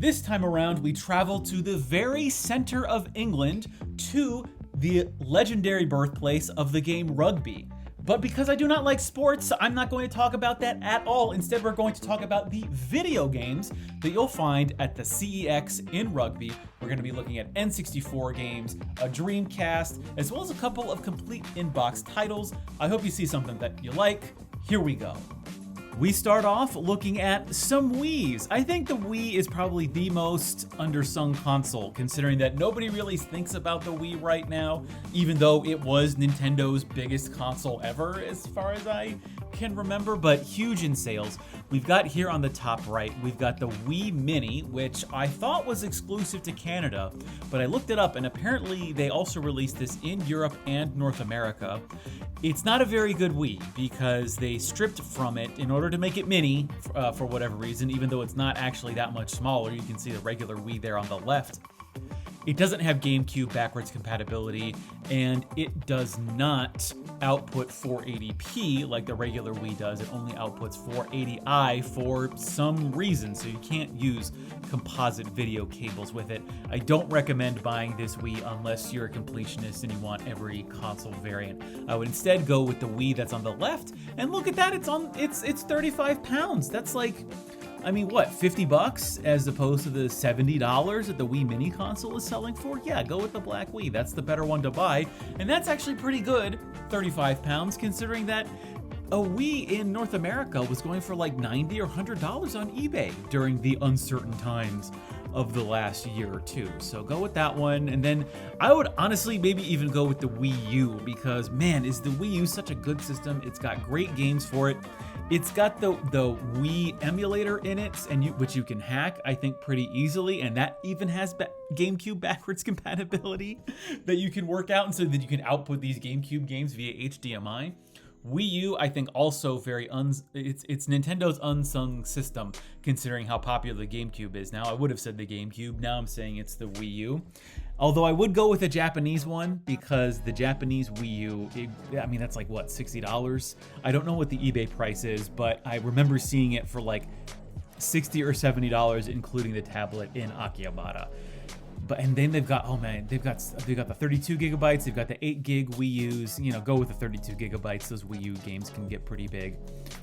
This time around, we travel to the very center of England, to the legendary birthplace of the game Rugby. But because I do not like sports, I'm not going to talk about that at all. Instead, we're going to talk about the video games that you'll find at the CEX in Rugby. We're going to be looking at N64 games, a Dreamcast, as well as a couple of complete in-box titles. I hope you see something that you like. Here we go. We start off looking at some Wiis. I think the Wii is probably the most undersung console, considering that nobody really thinks about the Wii right now, even though it was Nintendo's biggest console ever, as far as I can remember, but huge in sales. We've got here on the top right, we've got the Wii Mini, which I thought was exclusive to Canada, but I looked it up and apparently they also released this in Europe and North America. It's not a very good Wii because they stripped from it in order to make it mini for whatever reason, even though it's not actually that much smaller. You can see the regular Wii there on the left. It doesn't have GameCube backwards compatibility, and it does not output 480p like the regular Wii does. It only outputs 480i for some reason, so you can't use composite video cables with it. I don't recommend buying this Wii unless you're a completionist and you want every console variant. I would instead go with the Wii that's on the left, and look at that, it's 35 pounds. That's like, I mean, what, 50 bucks as opposed to the $70 that the Wii Mini console is selling for? Yeah, go with the black Wii. That's the better one to buy. And that's actually pretty good, 35 pounds, considering that a Wii in North America was going for like $90 or $100 on eBay during the uncertain times of the last year or two. So go with that one. And then I would honestly maybe even go with the Wii U because, man, is the Wii U such a good system. It's got great games for it. It's got the Wii emulator in it, which you can hack, I think, pretty easily, and that even has GameCube backwards compatibility that you can work out, and so that you can output these GameCube games via HDMI. Wii U, I think, also it's Nintendo's unsung system, considering how popular the GameCube is now. I would have said the GameCube. Now I'm saying it's the Wii U. Although I would go with a Japanese one because the Japanese Wii U, I mean, that's like, what, $60? I don't know what the eBay price is, but I remember seeing it for like $60 or $70, including the tablet in Akihabara. And then they've got, oh man, they've got the 32 gigabytes, they've got the 8 gig Wii U's, go with the 32 gigabytes, those Wii U games can get pretty big.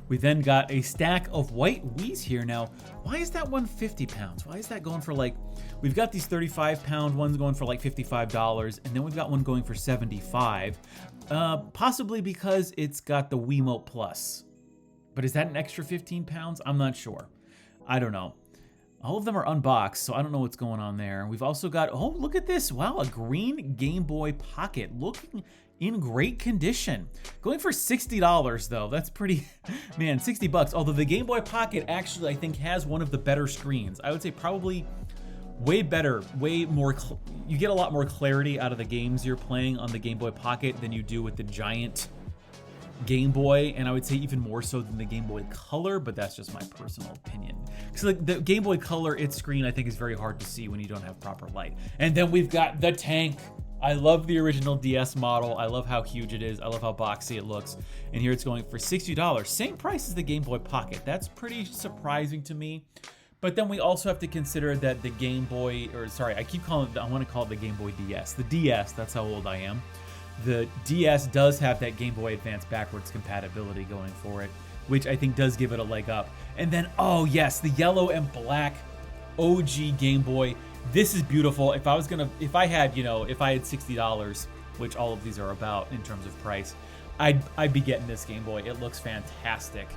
We then got a stack of white Wii's here. Now, why is that one 50 pounds? Why is that going for like, we've got these 35 pound ones going for like $55, and then we've got one going for $75, possibly because it's got the Wiimote Plus. But is that an extra 15 pounds? I'm not sure. I don't know. All of them are unboxed, so I don't know what's going on there. We've also got, oh, look at this. Wow, a green Game Boy Pocket looking in great condition. Going for $60 though. That's pretty, man, 60 bucks. Although the Game Boy Pocket actually, I think, has one of the better screens. I would say probably way better, way more, you get a lot more clarity out of the games you're playing on the Game Boy Pocket than you do with the giant Game Boy, and I would say even more so than the Game Boy Color, but that's just my personal opinion. Because like the Game Boy Color, its screen, I think, is very hard to see when you don't have proper light. And then we've got the tank. I love the original DS model. I love how huge it is. I love how boxy it looks. And here it's going for $60. Same price as the Game Boy Pocket. That's pretty surprising to me. But then we also have to consider that the Game Boy, or sorry, I want to call it the Game Boy DS. The DS, that's how old I am. The DS does have that Game Boy Advance backwards compatibility going for it, which I think does give it a leg up. And then, oh yes, the yellow and black OG Game Boy. This is beautiful. If I had $60, which all of these are about in terms of price, I'd be getting this Game Boy. It looks fantastic.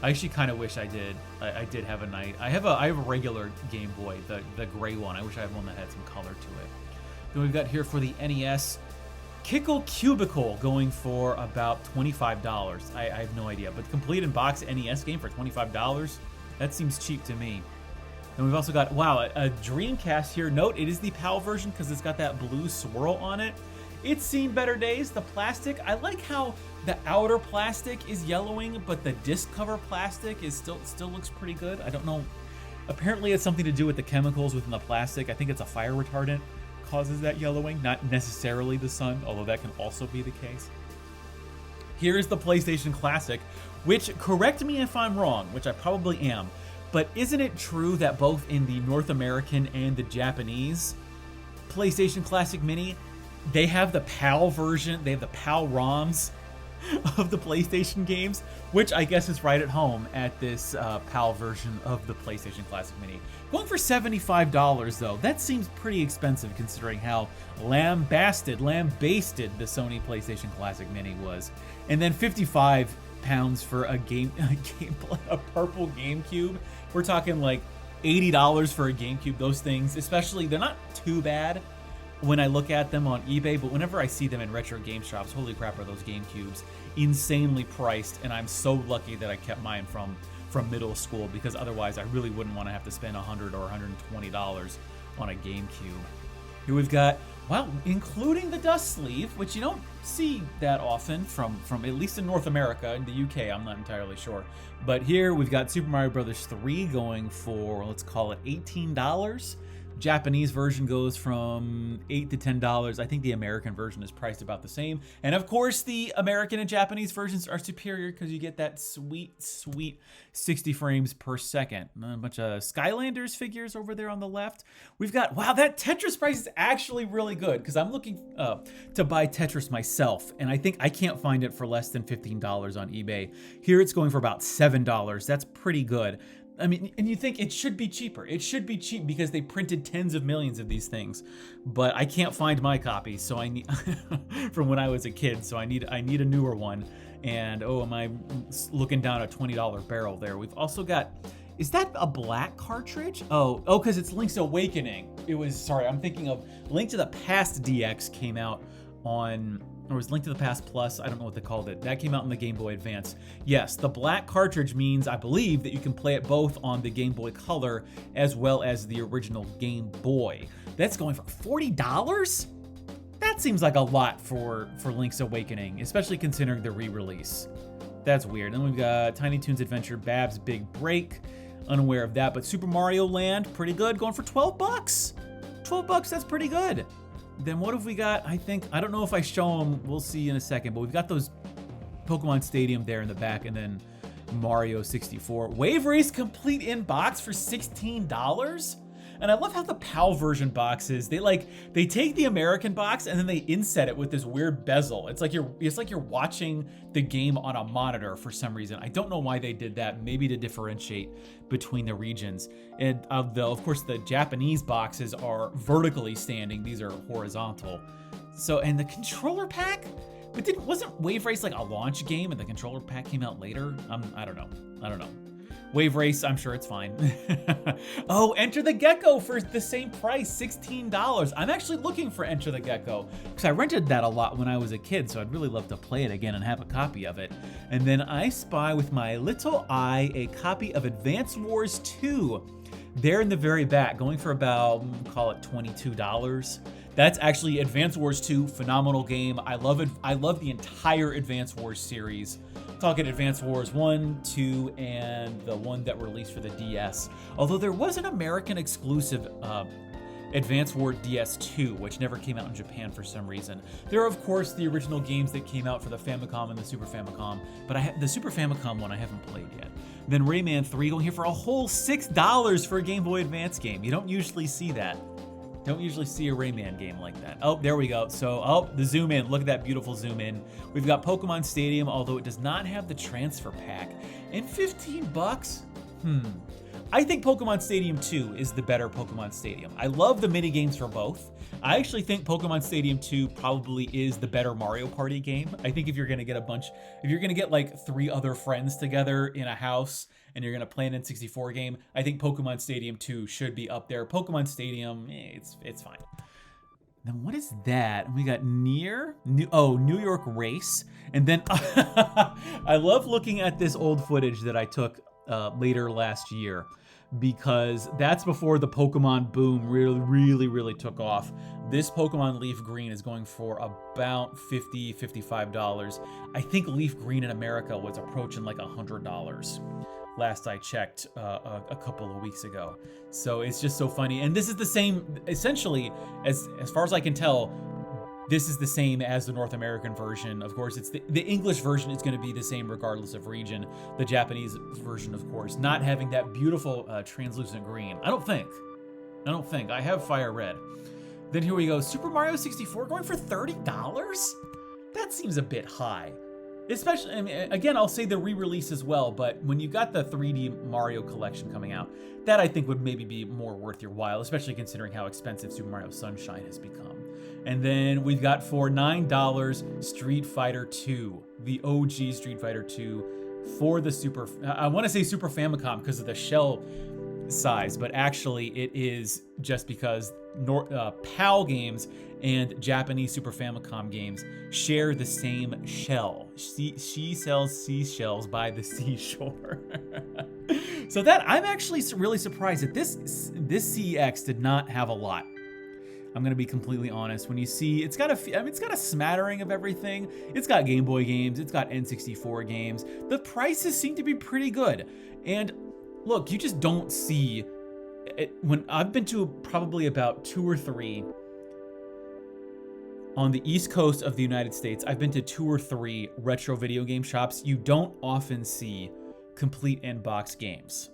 I actually kind of wish I did. I did have a night. I have a regular Game Boy, the gray one. I wish I had one that had some color to it. Then we've got here for the NES, Kickle Cubicle going for about $25. I have no idea, but complete in box NES game for $25, that seems cheap to me. And we've also got, wow, a Dreamcast here. Note, it is the PAL version because it's got that blue swirl on it. It's seen better days. The plastic, I like how the outer plastic is yellowing, but the disc cover plastic is still looks pretty good. I don't know. Apparently it's something to do with the chemicals within the plastic. I think it's a fire retardant causes that yellowing, not necessarily the sun, although that can also be the case. Here is the PlayStation Classic, which, correct me if I'm wrong, which I probably am, But isn't it true that both in the North American and the Japanese PlayStation Classic Mini, they have the PAL version, they have the PAL ROMs of the PlayStation games, which I guess is right at home at this PAL version of the PlayStation Classic Mini. Going for $75 though, that seems pretty expensive considering how lambasted the Sony PlayStation Classic Mini was. And then 55 pounds for a purple GameCube. We're talking like $80 for a GameCube. Those things, especially, they're not too bad when I look at them on eBay, but whenever I see them in retro game shops, holy crap, are those GameCubes insanely priced. And I'm so lucky that I kept mine from middle school, because otherwise I really wouldn't want to have to spend $100 or $120 on a GameCube. Here we've got, well, including the dust sleeve, which you don't see that often from at least in North America. In the UK, I'm not entirely sure. But here we've got Super Mario Bros. 3 going for, let's call it $18. Japanese version goes from $8 to $10. I think the American version is priced about the same. And of course, the American and Japanese versions are superior because you get that sweet, sweet 60 frames per second. A bunch of Skylanders figures over there on the left. We've got, wow, that Tetris price is actually really good because I'm looking to buy Tetris myself. And I think I can't find it for less than $15 on eBay. Here it's going for about $7. That's pretty good. I mean, and you think it should be cheaper. It should be cheap because they printed tens of millions of these things. But I can't find my copy, so I need from when I was a kid. So I need a newer one. And oh, am I looking down a $20 barrel there? We've also got, is that a black cartridge? Oh, because it's Link's Awakening. It was, sorry, I'm thinking of Link to the Past DX came out on, or was Link to the Past Plus, I don't know what they called it. That came out in the Game Boy Advance. Yes, the black cartridge means, I believe, that you can play it both on the Game Boy Color as well as the original Game Boy. That's going for $40? That seems like a lot for Link's Awakening, especially considering the re-release. That's weird. Then we've got Tiny Toons Adventure, Bab's Big Break. Unaware of that, but Super Mario Land, pretty good, going for 12 bucks. 12 bucks, that's pretty good. Then what have we got? I don't know if I show them, we'll see in a second, but we've got those Pokemon Stadium there in the back, and then Mario 64. Wave Race Complete in box for $16? And I love how the PAL version boxes, they take the American box and then they inset it with this weird bezel. It's like you're watching the game on a monitor for some reason. I don't know why they did that, maybe to differentiate between the regions. And of course, the Japanese boxes are vertically standing. These are horizontal. So, and the controller pack, but wasn't Wave Race like a launch game and the controller pack came out later? I don't know. Wave Race, I'm sure it's fine. Oh, Enter the Gecko for the same price, $16. I'm actually looking for Enter the Gecko because I rented that a lot when I was a kid, so I'd really love to play it again and have a copy of it. And then I spy with my little eye a copy of Advance Wars 2. There in the very back, going for about, call it $22. That's actually Advance Wars 2, phenomenal game. I love it. I love the entire Advance Wars series. Talking Advance Wars 1, 2, and the one that released for the DS. Although there was an American exclusive Advance Wars DS 2, which never came out in Japan for some reason. There are, of course, the original games that came out for the Famicom and the Super Famicom, but the Super Famicom one I haven't played yet. Then Rayman 3 going here for a whole $6 for a Game Boy Advance game. You don't usually see that. Don't usually see a Rayman game like that. Oh, there we go. So, the zoom in. Look at that beautiful zoom in. We've got Pokemon Stadium, although it does not have the transfer pack. And 15 bucks? I think Pokemon Stadium 2 is the better Pokemon Stadium. I love the mini games for both. I actually think Pokemon Stadium 2 probably is the better Mario Party game. I think if you're gonna get like 3 other friends together in a house and you're gonna play an N64 game, I think Pokemon Stadium 2 should be up there. Pokemon Stadium, it's fine. Then what is that? We got New York Race. And then I love looking at this old footage that I took later last year, because that's before the Pokemon boom really took off. This Pokemon Leaf Green is going for about $55. I think Leaf Green in America was approaching like $100 last I checked a couple of weeks ago. So it's just so funny. And this is the same, essentially, as far as I can tell, This is the same as the North American version. Of course, it's the English version is going to be the same regardless of region. The Japanese version, of course, not having that beautiful translucent green. I don't think. I have fire red. Then here we go. Super Mario 64 going for $30? That seems a bit high. Especially, I mean, again, I'll say the re-release as well, but when you got the 3D Mario collection coming out, that I think would maybe be more worth your while, especially considering how expensive Super Mario Sunshine has become. And then we've got for $9 Street Fighter 2, the OG Street Fighter 2 for the Super, I want to say Super Famicom because of the shell size, but actually it is just because PAL games and Japanese Super Famicom games share the same shell. She sells seashells by the seashore. So that I'm actually really surprised that this CEX did not have a lot. I'm gonna be completely honest. When you see, it's got a smattering of everything. It's got Game Boy games, it's got N64 games. The prices seem to be pretty good. And look, you just don't see it. When I've been to probably about 2 or 3 on the East Coast of the United States, I've been to 2 or 3 retro video game shops. You don't often see complete in-box games.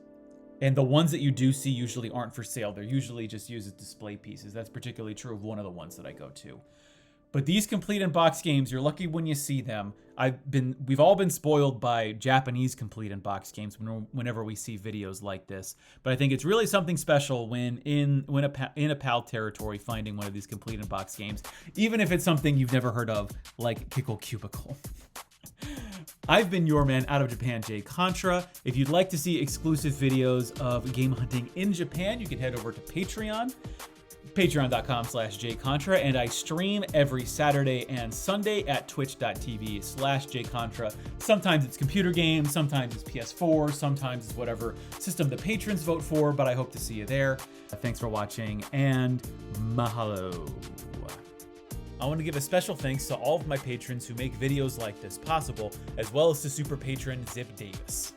And the ones that you do see usually aren't for sale. They're usually just used as display pieces. That's particularly true of one of the ones that I go to. But these complete in-box games, you're lucky when you see them. We've all been spoiled by Japanese complete in-box games whenever we see videos like this. But I think it's really something special when in a PAL territory finding one of these complete in-box games, even if it's something you've never heard of, like Pickle Cubicle. I've been your man out of Japan, Jay Contra. If you'd like to see exclusive videos of game hunting in Japan, you can head over to Patreon. Patreon.com/JayContra, and I stream every Saturday and Sunday at twitch.tv/JayContra. Sometimes it's computer games, sometimes it's PS4, sometimes it's whatever system the patrons vote for, but I hope to see you there. Thanks for watching, and mahalo. I want to give a special thanks to all of my patrons who make videos like this possible, as well as to super patron Zip Davis.